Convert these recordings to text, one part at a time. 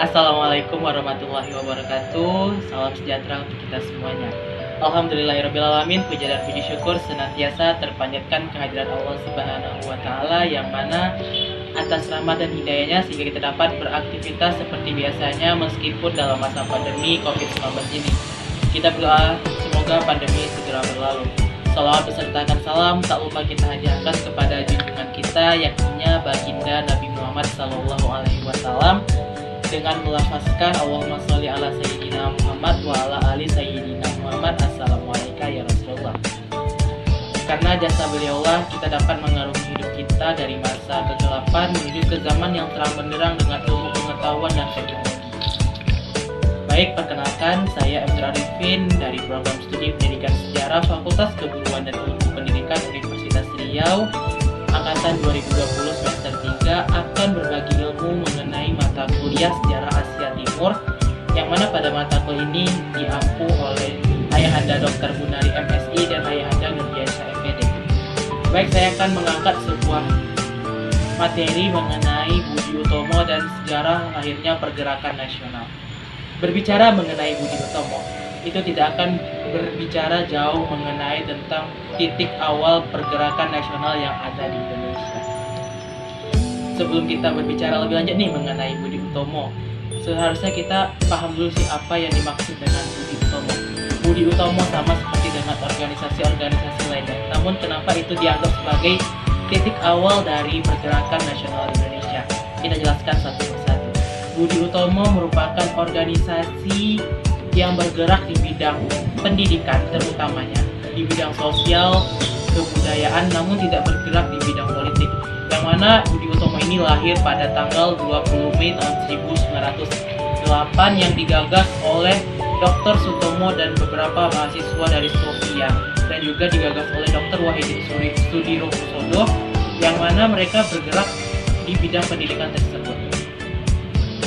Assalamualaikum warahmatullahi wabarakatuh. Salam sejahtera untuk kita semuanya. Alhamdulillahirrabbilalamin. Puja dan puji syukur senantiasa terpanjatkan kehadiran Allah Subhanahu wa Ta'ala, yang mana atas rahmat dan hidayahnya sehingga kita dapat beraktivitas seperti biasanya meskipun dalam masa pandemi COVID-19 ini. Kita berdoa semoga pandemi segera berlalu. Salawat besertakan salam tak lupa kita hadiahkan kepada junjungan kita, yakni baginda Nabi Muhammad SAW, dengan melafazkan Allahumma sholli ala sayyidina Muhammad wa ala ali sayyidina Muhammad. Assalamualaikum ya Rasulullah. Karena jasa beliaulah kita dapat mengarungi hidup kita dari masa kegelapan menuju ke zaman yang terang benderang dengan ilmu pengetahuan dan teknologi. Baik, perkenalkan, saya Abdul Arifin dari program studi Pendidikan Sejarah Fakultas Keguruan dan Ilmu Pendidikan Universitas Riau Angkatan 2020 semester 3 akan berbagi ilmu mengenai mata kuliah Sejarah Asia Timur, yang mana pada mata kuliah ini diampu oleh Ayahanda Dr. Gunari MSI dan Ayahanda Nurdiansyah MPD. Baik, saya akan mengangkat sebuah materi mengenai Budi Utomo dan sejarah lahirnya pergerakan nasional. Berbicara mengenai Budi Utomo, itu tidak akan berbicara jauh mengenai tentang titik awal pergerakan nasional yang ada di Indonesia. Sebelum kita berbicara lebih lanjut nih mengenai Budi Utomo, seharusnya kita paham dulu sih apa yang dimaksud dengan Budi Utomo. Budi Utomo sama seperti dengan organisasi-organisasi lainnya. Namun kenapa itu dianggap sebagai titik awal dari pergerakan nasional Indonesia? Kita jelaskan satu persatu. Budi Utomo merupakan organisasi yang bergerak di bidang pendidikan, terutamanya di bidang sosial, kebudayaan, namun tidak bergerak di bidang politik. Yang mana Budi Utomo ini lahir pada tanggal 20 Mei tahun 1908 yang digagas oleh Dr. Sutomo dan beberapa mahasiswa dari Sofia, dan juga digagas oleh Dr. Wahidin Sudirohusodo, yang mana mereka bergerak di bidang pendidikan tersebut.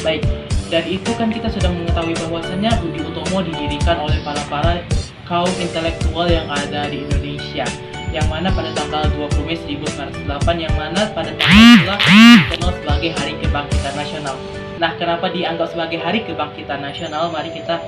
Baik, dan itu kan kita sudah mengetahui bahwasannya Budi Utomo didirikan oleh para kaum intelektual yang ada di Indonesia, yang mana pada tanggal 20 Mei 1908, yang mana pada tanggal itulah dikenal sebagai Hari Kebangkitan Nasional. Nah, kenapa dianggap sebagai Hari Kebangkitan Nasional? Mari kita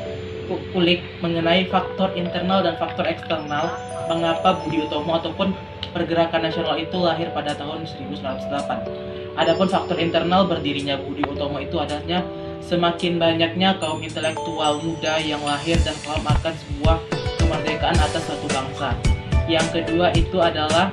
ulik mengenai faktor internal dan faktor eksternal mengapa Budi Utomo ataupun pergerakan nasional itu lahir pada tahun 1908. Adapun faktor internal berdirinya Budi Utomo itu adanya semakin banyaknya kaum intelektual muda yang lahir dan paham akan sebuah kemerdekaan atas suatu bangsa. Yang kedua itu adalah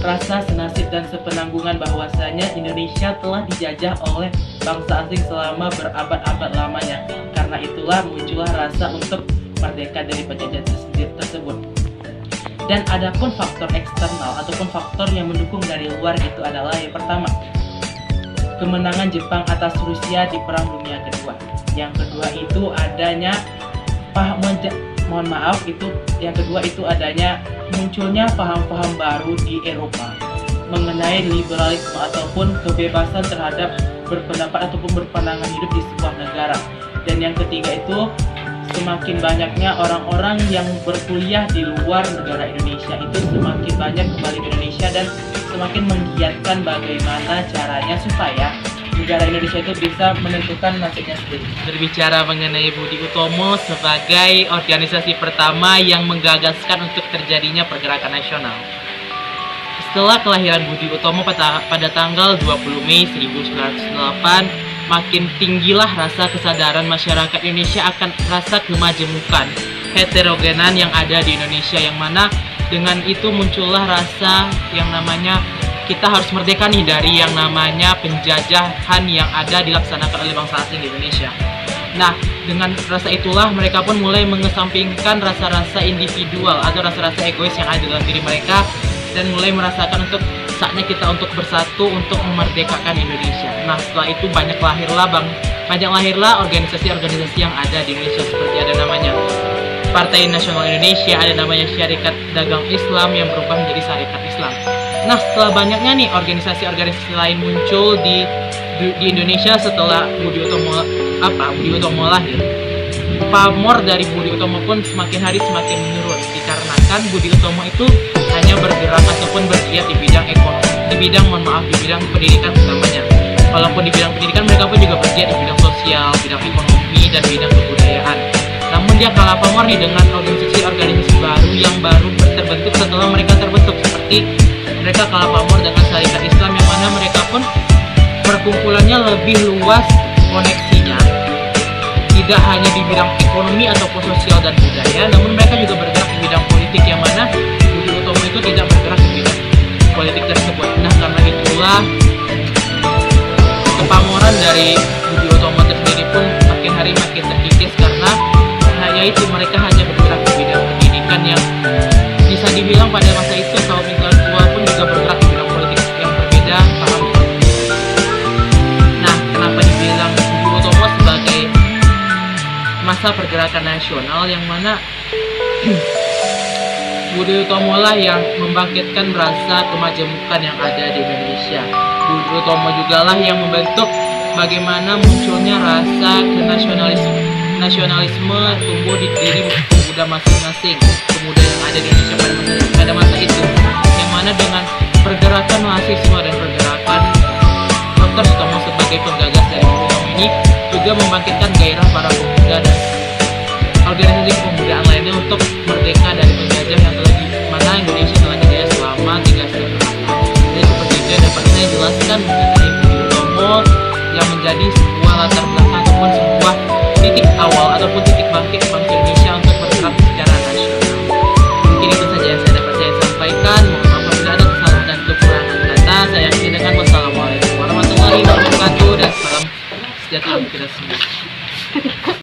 rasa senasib dan sepenanggungan bahwasanya Indonesia telah dijajah oleh bangsa asing selama berabad-abad lamanya. Karena itulah muncullah rasa untuk merdeka dari penjajah tersebut. Dan adapun faktor eksternal ataupun faktor yang mendukung dari luar itu adalah yang pertama, kemenangan Jepang atas Rusia di Perang Dunia Kedua. Yang kedua itu adanya yang kedua itu adanya munculnya paham-paham baru di Eropa mengenai liberalisme ataupun kebebasan terhadap berpendapat ataupun berpandangan hidup di sebuah negara. Dan yang ketiga itu semakin banyaknya orang-orang yang berkuliah di luar negara Indonesia, itu semakin banyak kembali ke Indonesia dan semakin menggiatkan bagaimana caranya supaya negara Indonesia itu bisa menentukan nasibnya sendiri. Berbicara mengenai Budi Utomo sebagai organisasi pertama yang menggagaskan untuk terjadinya pergerakan nasional. Setelah kelahiran Budi Utomo pada tanggal 20 Mei 1908, makin tinggilah rasa kesadaran masyarakat Indonesia akan rasa kemajemukan, heterogenan yang ada di Indonesia, yang mana dengan itu muncullah rasa yang namanya kita harus merdeka nih dari yang namanya penjajahan yang ada dilaksanakan oleh bangsa asing di Indonesia. Nah, dengan rasa itulah mereka pun mulai mengesampingkan rasa-rasa individual atau rasa-rasa egois yang ada dalam diri mereka, dan mulai merasakan untuk saatnya kita untuk bersatu untuk memerdekakan Indonesia. Nah, setelah itu banyak lahirlah organisasi-organisasi yang ada di Indonesia, seperti ada namanya Partai Nasional Indonesia, ada namanya Syarikat Dagang Islam yang berubah menjadi Syarikat Islam. Nah, setelah banyaknya nih organisasi-organisasi lain muncul di Indonesia setelah Budi Utomo lahir, pamor dari Budi Utomo pun semakin hari semakin menurun, dikarenakan Budi Utomo itu hanya bergerak ataupun bergiat di bidang ekonomi, di bidang pendidikan utamanya. Walaupun di bidang pendidikan mereka pun juga bergiat di bidang sosial sosial, bidang ekonomi, dan bidang kebudayaan. Namun dia kalah pamor nih dengan organisasi-organisasi baru yang baru terbentuk setelah mereka terbentuk, seperti mereka kalah pamor dengan Syarikat Islam yang mana mereka pun perkumpulannya lebih luas koneksinya, tidak hanya di bidang ekonomi ataupun sosial dan budaya, namun mereka juga bergerak di bidang politik, yang mana Budi Utomo itu tidak bergerak di bidang politik tersebut. Nah, karena itulah kepamoran dari Budi Utomo tersendiri pun makin hari makin terkikis, karena yaitu mereka hanya bergerak di bidang pendidikan yang bisa dibilang pada masa itu kaum intelektual pun juga bergerak di bidang politik yang berbeda paham. Nah, kenapa dibilang Budi Utomo sebagai masa pergerakan nasional, yang mana Budi Utomo lah yang membangkitkan rasa kemajemukan yang ada di Indonesia. Budi Utomo juga lah yang membentuk bagaimana munculnya rasa nasionalisme tumbuh di diri pemuda masing-masing, pemuda yang ada di Indonesia pada masa itu, yang mana dengan pergerakan mahasiswa dan pergerakan Dr. Sutomo sebagai penggagas dari Budi Utomo ini juga membangkitkan gairah para pemuda dan organisasi kepemudaan lainnya untuk merdeka dari penjajah yang telah di mana Indonesia